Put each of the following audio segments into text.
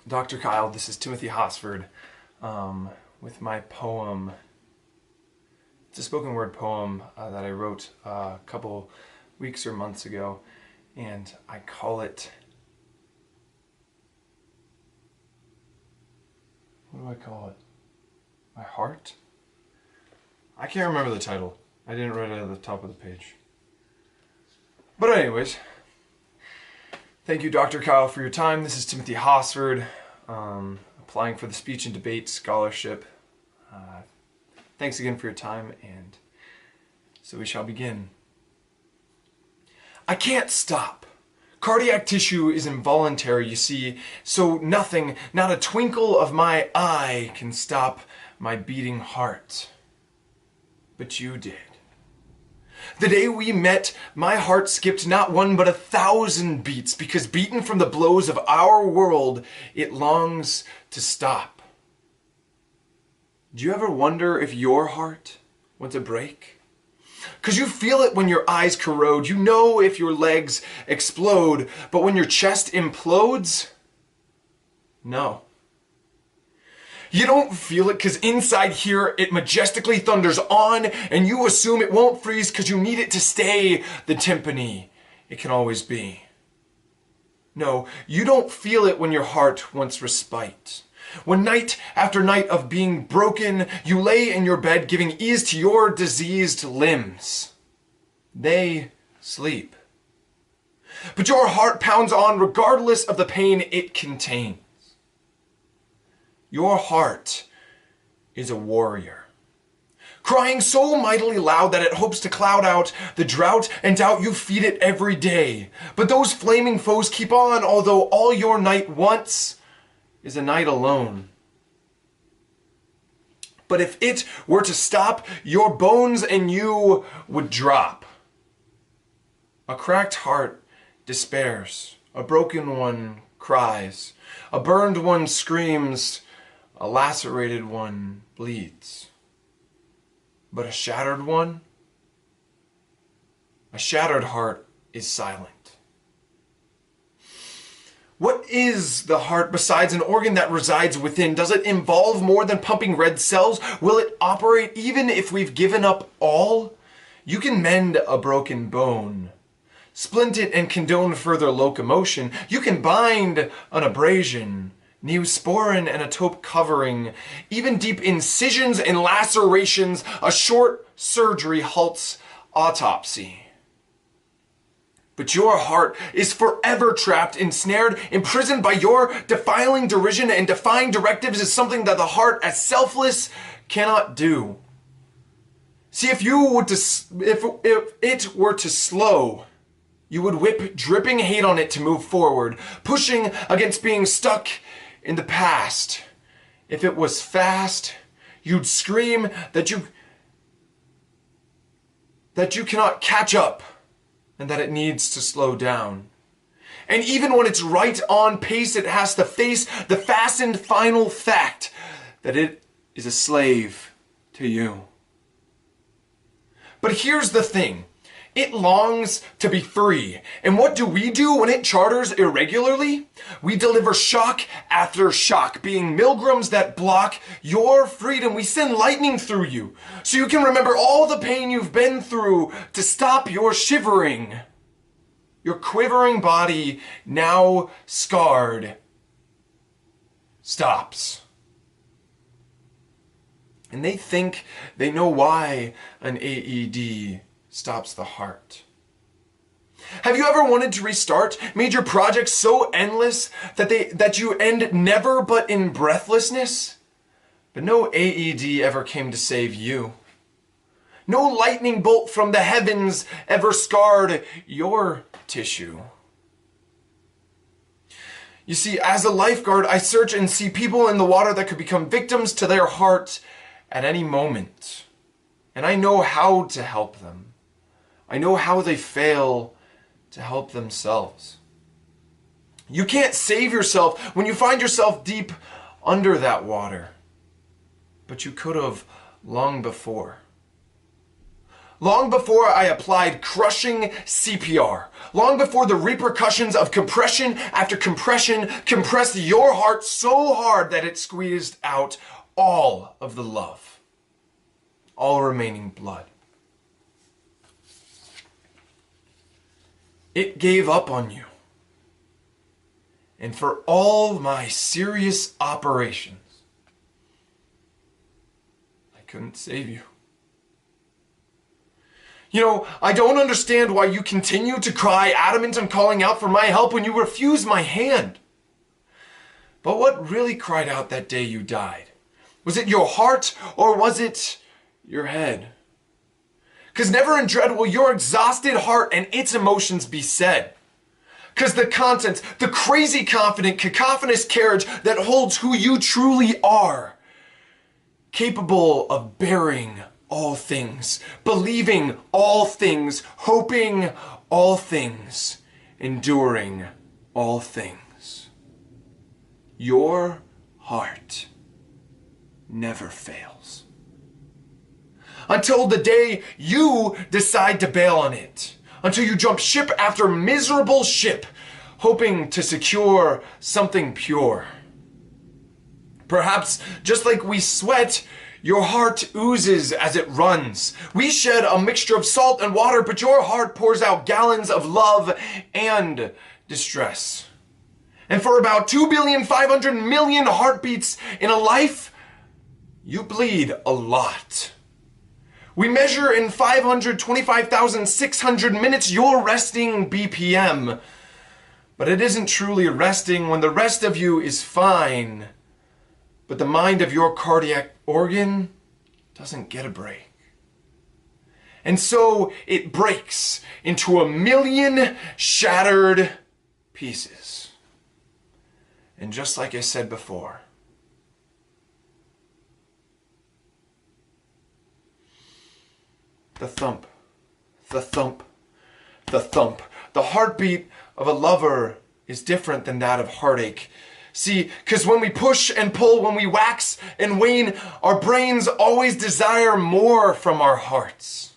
Dr. Kyle, this is Timothy Hosford with my poem. It's a spoken word poem that I wrote a couple weeks or months ago, and I call it, what do I call it? My heart? I can't remember the title. I didn't write it at the top of the page. But anyways, thank you, Dr. Kyle, for your time. This is Timothy Hosford, applying for the Speech and Debate Scholarship. Thanks again for your time, and so we shall begin. I can't stop. Cardiac tissue is involuntary, you see, so nothing, not a twinkle of my eye can stop my beating heart. But you did. The day we met, my heart skipped not one but 1,000 beats, because beaten from the blows of our world, it longs to stop. Do you ever wonder if your heart wants to break? 'Cause you feel it when your eyes corrode, you know if your legs explode, but when your chest implodes, no. You don't feel it 'cause inside here it majestically thunders on, and you assume it won't freeze 'cause you need it to stay the timpani it can always be. No, you don't feel it when your heart wants respite. When night after night of being broken, you lay in your bed giving ease to your diseased limbs. They sleep. But your heart pounds on regardless of the pain it contains. Your heart is a warrior, crying so mightily loud that it hopes to cloud out the drought and doubt you feed it every day. But those flaming foes keep on, although all your night wants is a night alone. But if it were to stop, your bones and you would drop. A cracked heart despairs, a broken one cries, a burned one screams, a lacerated one bleeds. But a shattered heart is silent. What is the heart besides an organ that resides within? Does it involve more than pumping red cells? Will it operate even if we've given up all? You can mend a broken bone, splint it and condone further locomotion. You can bind an abrasion, neosporin and a taupe covering. Even deep incisions and lacerations, a short surgery halts autopsy. But your heart is forever trapped, ensnared, imprisoned by your defiling derision, and defying directives is something that the heart, as selfless, cannot do. See, if it were to slow, you would whip dripping hate on it to move forward, pushing against being stuck in the past. If it was fast, you'd scream that you cannot catch up, and that it needs to slow down. And even when it's right on pace, it has to face the fastened final fact that it is a slave to you. But here's the thing. It longs to be free. And what do when it charters irregularly? We deliver shock after shock, being milgrams that block your freedom. We send lightning through you, so you can remember all the pain you've been through to stop your shivering. Your quivering body, now scarred, stops. And they think they know why an AED stops the heart. Have you ever wanted to restart? Made your project so endless that you end never but in breathlessness? But no AED ever came to save you. No lightning bolt from the heavens ever scarred your tissue. You see, as a lifeguard, I search and see people in the water that could become victims to their heart at any moment. And I know how to help them. I know how they fail to help themselves. You can't save yourself when you find yourself deep under that water, but you could have long before. long before I applied crushing CPR, long before the repercussions of compression after compression compressed your heart so hard that it squeezed out all of the love, all remaining blood. It gave up on you. And for all my serious operations, I couldn't save you. You know, I don't understand why you continue to cry adamant on calling out for my help when you refuse my hand. But what really cried out that day you died? Was it your heart or was it your head? Because never in dread will your exhausted heart and its emotions be said. Because the contents, the crazy confident, cacophonous carriage that holds who you truly are, capable of bearing all things, believing all things, hoping all things, enduring all things. Your heart never fails. Until the day you decide to bail on it. Until you jump ship after miserable ship, hoping to secure something pure. Perhaps just like we sweat, your heart oozes as it runs. We shed a mixture of salt and water, but your heart pours out gallons of love and distress. And for about 2,500,000,000 heartbeats in a life, you bleed a lot. We measure in 525,600 minutes your resting BPM. But it isn't truly resting when the rest of you is fine. But the mind of your cardiac organ doesn't get a break. And so it breaks into 1,000,000 shattered pieces. And just like I said before, the thump, the thump, the thump. The heartbeat of a lover is different than that of heartache. See, because when we push and pull, when we wax and wane, our brains always desire more from our hearts.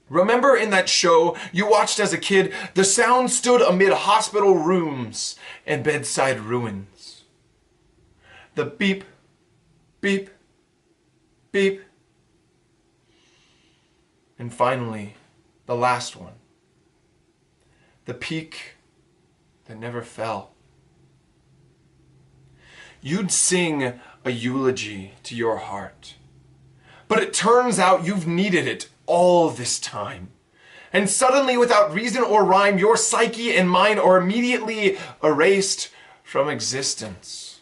Remember in that show you watched as a kid, the sound stood amid hospital rooms and bedside ruins. The beep, beep, beep. And finally, the last one. The peak that never fell. You'd sing a eulogy to your heart. But it turns out you've needed it all this time. And suddenly, without reason or rhyme, your psyche and mine are immediately erased from existence.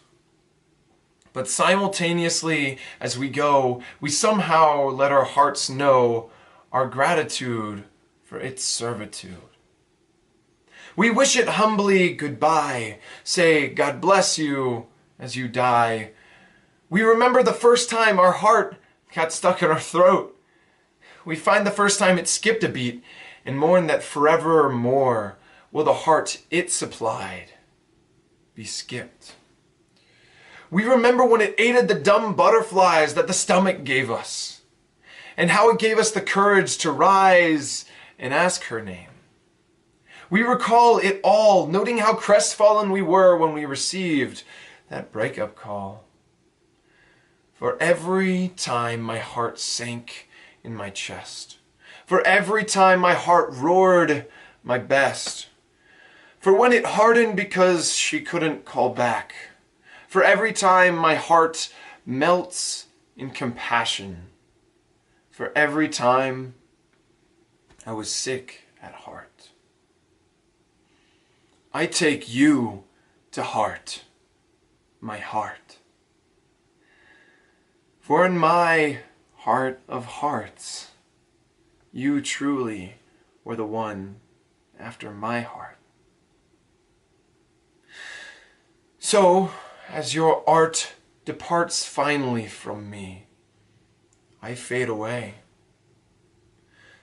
But simultaneously, as we go, we somehow let our hearts know our gratitude for its servitude. We wish it humbly goodbye, say God bless you as you die. We remember the first time our heart got stuck in our throat. We find the first time it skipped a beat and mourn that forevermore will the heart it supplied be skipped. We remember when it aided the dumb butterflies that the stomach gave us, and how it gave us the courage to rise and ask her name. We recall it all, noting how crestfallen we were when we received that breakup call. For every time my heart sank in my chest, for every time my heart roared my best, for when it hardened because she couldn't call back, for every time my heart melts in compassion, for every time I was sick at heart. I take you to heart, my heart. For in my heart of hearts, you truly were the one after my heart. So, as your art departs finally from me, I fade away,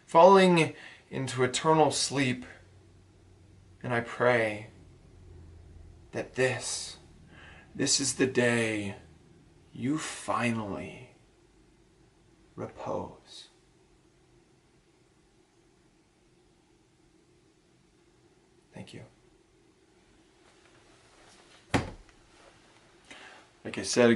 falling into eternal sleep. And I pray that this is the day you finally repose. Like I said,